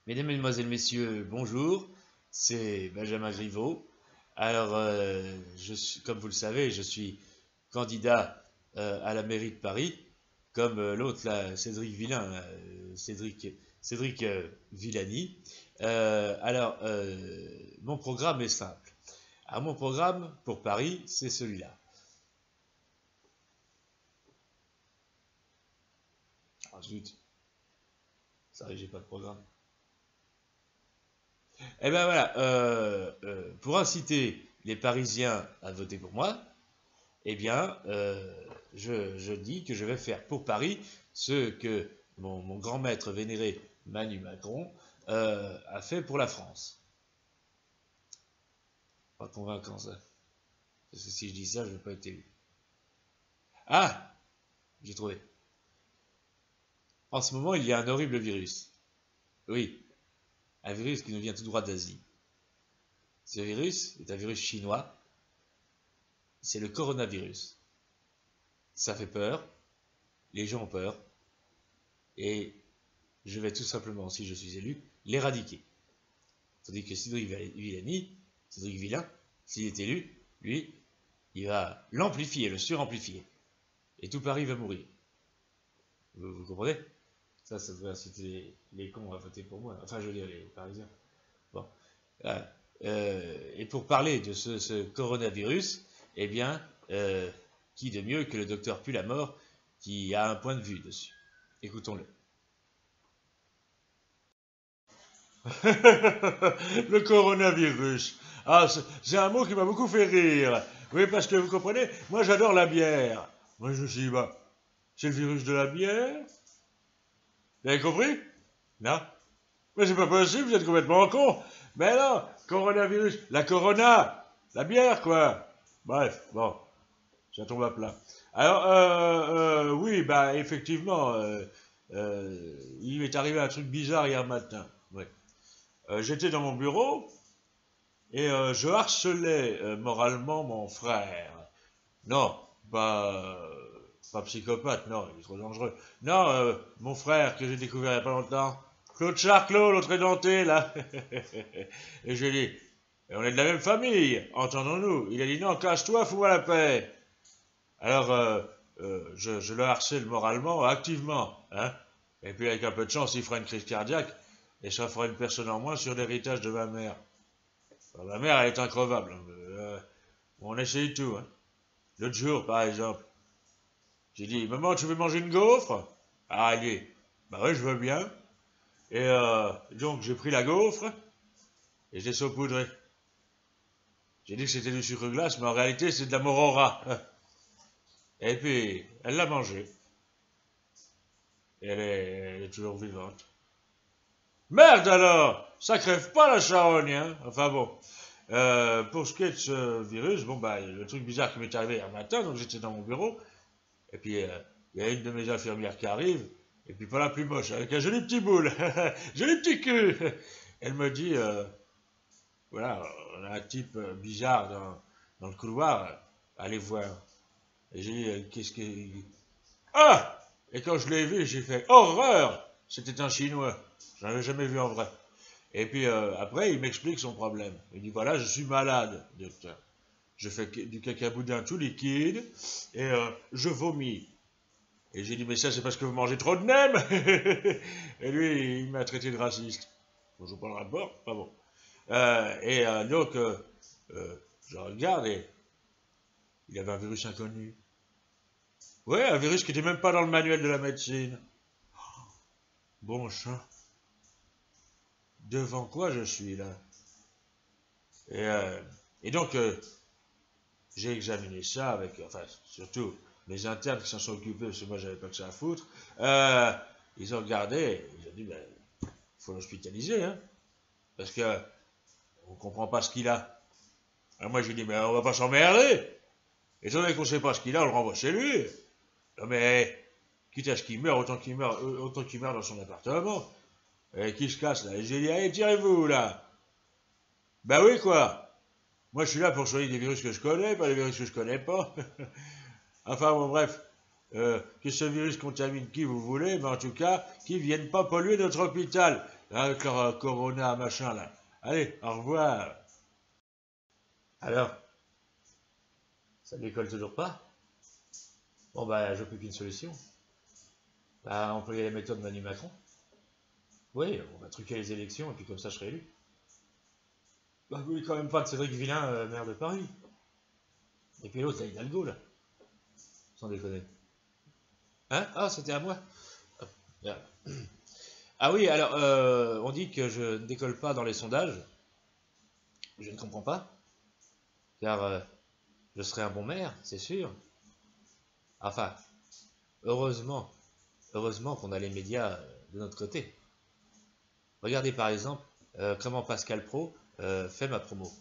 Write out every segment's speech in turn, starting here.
Mesdames, Mesdemoiselles, Messieurs, bonjour, c'est Benjamin Griveaux. Alors, comme vous le savez, je suis candidat à la mairie de Paris, comme l'autre là, Cédric Villain, là, Cédric Villani. Mon programme est simple. Alors, mon programme pour Paris, c'est celui-là. Ah, zut, ça j'ai pas de programme. Eh ben voilà, pour inciter les Parisiens à voter pour moi, eh bien, je dis que je vais faire pour Paris ce que mon grand maître vénéré Manu Macron a fait pour la France. Pas convaincant ça. Parce que si je dis ça, je ne vais pas être élu. Ah, j'ai trouvé. En ce moment, il y a un horrible virus. Oui, un virus qui nous vient tout droit d'Asie. Ce virus est un virus chinois. C'est le coronavirus. Ça fait peur. Les gens ont peur. Et je vais tout simplement, si je suis élu, l'éradiquer. Tandis que Cédric Villani, Cédric Villain, s'il est élu, lui, il va l'amplifier, le suramplifier. Et tout Paris va mourir. Vous comprenez? Ça devrait inciter les cons à voter pour moi. Enfin, je veux dire, les Parisiens. Bon. Et pour parler de ce coronavirus, eh bien, qui de mieux que le docteur Pulamort qui a un point de vue dessus. Écoutons-le. Le coronavirus. Ah, c'est un mot qui m'a beaucoup fait rire. Oui, parce que vous comprenez, moi j'adore la bière. Moi je me suis dit, bah, c'est le virus de la bière. Vous avez compris? Non? Mais c'est pas possible, vous êtes complètement con. Mais non, coronavirus, la corona, la bière quoi. Bref, bon, ça tombe à plat. Alors, oui, bah effectivement, il m'est arrivé un truc bizarre hier matin. Ouais. J'étais dans mon bureau et je harcelais moralement mon frère. Non, pas psychopathe, non, il est trop dangereux. Non, mon frère que j'ai découvert il n'y a pas longtemps, Claude Charclot, l'autre édenté, là. Et j'ai dit, on est de la même famille, entendons-nous. Il a dit, non, casse-toi, fous-moi la paix. Alors, je le harcèle moralement, activement. Hein. Et puis, avec un peu de chance, il fera une crise cardiaque et ça fera une personne en moins sur l'héritage de ma mère. Enfin, ma mère, elle est increvable. On essaye tout. Hein. L'autre jour, par exemple, j'ai dit, maman, tu veux manger une gaufre? Ah, allez. Bah oui, je veux bien. Et donc, j'ai pris la gaufre et je l'ai saupoudrée. J'ai dit que c'était du sucre glace, mais en réalité, c'est de la morora. Et puis, elle l'a mangée. Et elle est toujours vivante. Merde alors! Ça crève pas la charogne, hein? Enfin bon. Pour ce qui est de ce virus, bon bah, le truc bizarre qui m'est arrivé hier matin, donc j'étais dans mon bureau, et puis il y a une de mes infirmières qui arrive, et puis pas la plus moche, avec un joli petit boule, joli petit cul. Elle me dit, voilà, on a un type bizarre dans le couloir, allez voir. Et j'ai dit, qu'est-ce que... Ah! Et quand je l'ai vu, j'ai fait, horreur! C'était un Chinois, je n'avais jamais vu en vrai. Et puis après, il m'explique son problème. Il dit, voilà, je suis malade, docteur. Je fais du cacaboudin tout liquide et je vomis. Et j'ai dit, mais ça, c'est parce que vous mangez trop de nems. Et lui, il m'a traité de raciste. Bon, je vois pas le rapport, pas bon. Donc, je regarde et il avait un virus inconnu. Ouais, un virus qui n'était même pas dans le manuel de la médecine. Bon sang. Devant quoi je suis là? Et, et donc, j'ai examiné ça avec, enfin, surtout mes internes qui s'en sont occupés, parce que moi, j'avais pas que ça à foutre. Ils ont regardé, ils ont dit, ben, faut l'hospitaliser, hein, parce que on comprend pas ce qu'il a. Alors moi, j'ai dit, mais on va pas s'emmerder. Étant donné qu'on sait pas ce qu'il a, on le renvoie chez lui. Non mais, quitte à ce qu'il meure, autant qu'il meurt dans son appartement. Et qui se casse là. Et j'ai dit, allez, tirez-vous là. Ben oui, quoi. Moi, je suis là pour soigner des virus que je connais, pas des virus que je connais pas. Enfin, bon, bref. Que ce virus contamine qui vous voulez, mais en tout cas, qu'il ne vienne pas polluer notre hôpital. avec leur Corona, machin, là. Allez, au revoir. Alors, ça décolle toujours pas? Bon, bah, j'ai plus qu'une solution. Bah, employer la méthode Manu Macron. Oui, on va truquer les élections et puis comme ça, je serai élu. Bah, vous voulez quand même pas de Cédric Villain, maire de Paris. Et puis l'autre, là, Hidalgo, là. Sans déconner. Hein? Ah, c'était à moi. Ah, merde. Ah oui, alors, on dit que je ne décolle pas dans les sondages. Je ne comprends pas. Car je serai un bon maire, c'est sûr. Enfin, heureusement, heureusement qu'on a les médias de notre côté. Regardez par exemple comment Pascal Pro fait ma promo.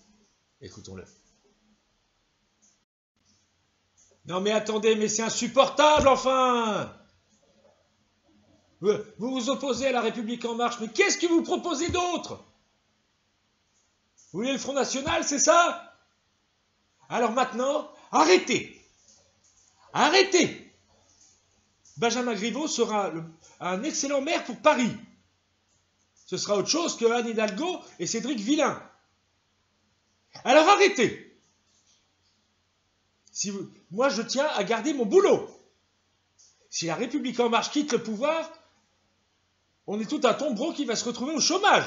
Écoutons-le. Non mais attendez, mais c'est insupportable enfin! Vous vous opposez à la République en marche, mais qu'est-ce que vous proposez d'autre? Vous voulez le Front National, c'est ça? Alors maintenant, arrêtez! Arrêtez! Benjamin Griveaux sera un excellent maire pour Paris. Ce sera autre chose que Anne Hidalgo et Cédric Villain. Alors arrêtez! Moi, je tiens à garder mon boulot. Si la République en marche quitte le pouvoir, on est tout un tombereau qui va se retrouver au chômage.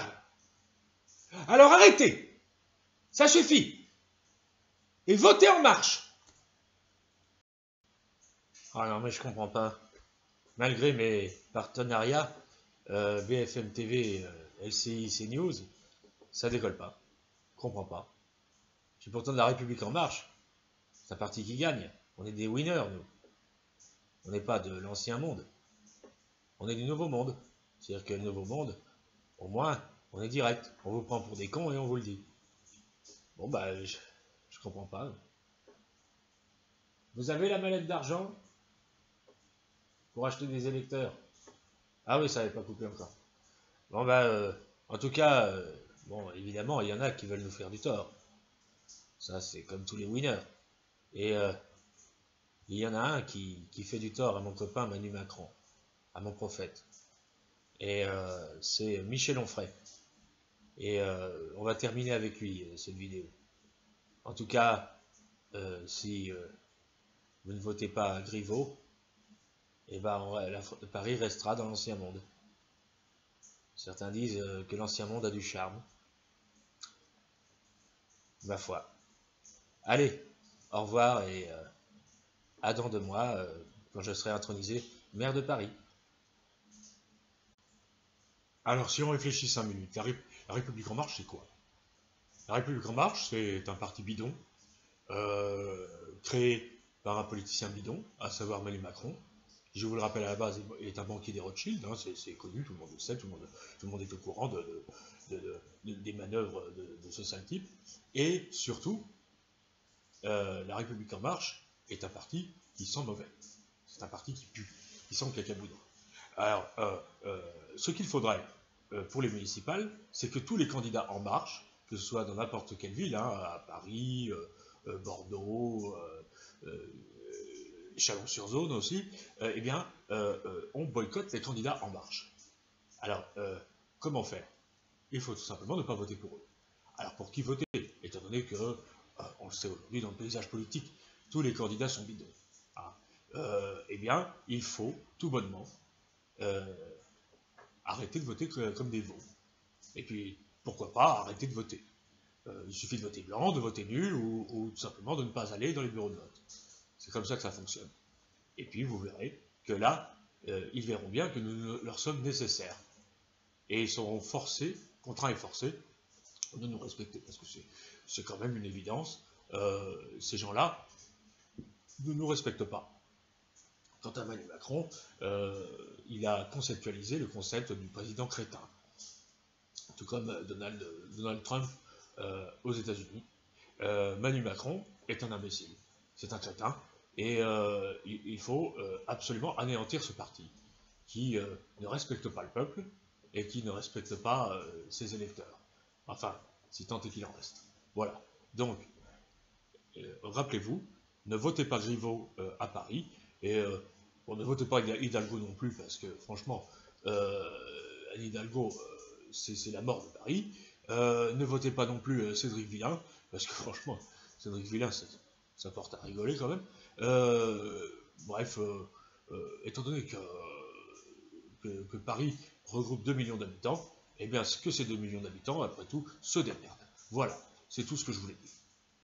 Alors arrêtez. Ça suffit. Et votez en marche. Ah non, mais je comprends pas. Malgré mes partenariats, BFM TV, LCI, CNews, ça décolle pas. Je comprends pas. Je suis pourtant de la République en marche. C'est un parti qui gagne. On est des winners, nous. On n'est pas de l'ancien monde. On est du nouveau monde. C'est-à-dire que le nouveau monde, au moins, on est direct. On vous prend pour des cons et on vous le dit. Bon, bah, je comprends pas. Vous avez la mallette d'argent pour acheter des électeurs? Ah oui, ça n'avait pas coupé encore. Bon, bah, en tout cas, bon, évidemment, il y en a qui veulent nous faire du tort. Ça, c'est comme tous les winners. Et il y en a un qui fait du tort à mon copain Manu Macron, à mon prophète. Et c'est Michel Onfray. Et on va terminer avec lui, cette vidéo. En tout cas, si vous ne votez pas Griveaux, eh ben, Paris restera dans l'ancien monde. Certains disent que l'ancien monde a du charme. Ma foi. Allez, au revoir et à dans 2 mois, quand je serai intronisé maire de Paris. Alors, si on réfléchit 5 minutes, la République en marche, c'est quoi? La République en marche, c'est un parti bidon, créé par un politicien bidon, à savoir Emmanuel Macron, qui, je vous le rappelle à la base, est un banquier des Rothschild, hein, c'est connu, tout le monde le sait, tout le monde est au courant des manœuvres de ce sale type. Et surtout, la République en marche est un parti qui sent mauvais. C'est un parti qui pue, qui sent le cacaboudin. Alors, ce qu'il faudrait pour les municipales, c'est que tous les candidats en marche, que ce soit dans n'importe quelle ville, hein, à Paris, Bordeaux, Chalon-sur-Saône aussi, eh bien, on boycotte les candidats en marche. Alors, comment faire? Il faut tout simplement ne pas voter pour eux. Alors, pour qui voter? Étant donné que, on le sait aujourd'hui dans le paysage politique, tous les candidats sont bidons. Ah, eh bien, il faut tout bonnement arrêter de voter comme des veaux. Et puis, pourquoi pas arrêter de voter? Il suffit de voter blanc, de voter nul, ou tout simplement de ne pas aller dans les bureaux de vote. C'est comme ça que ça fonctionne. Et puis, vous verrez que là, ils verront bien que nous leur sommes nécessaires. Et ils seront forcés, contraints et forcés, de nous respecter. Parce que c'est quand même une évidence. Ces gens-là ne nous respectent pas. Quant à Emmanuel Macron, il a conceptualisé le concept du président crétin. Tout comme Donald Trump aux États-Unis. Emmanuel Macron est un imbécile. C'est un crétin. Et il faut absolument anéantir ce parti qui ne respecte pas le peuple et qui ne respecte pas ses électeurs. Enfin, si tant est qu'il en reste. Voilà. Donc, rappelez-vous, ne votez pas Griveaux à Paris et bon, ne votez pas Hidalgo non plus parce que franchement, Anne Hidalgo, c'est la mort de Paris. Ne votez pas non plus Cédric Villin, parce que franchement, Cédric Villin, ça porte à rigoler quand même. Bref, étant donné que Paris regroupe 2 millions d'habitants, eh bien, que ces 2 millions d'habitants, après tout, se démerdent. Voilà, c'est tout ce que je voulais dire.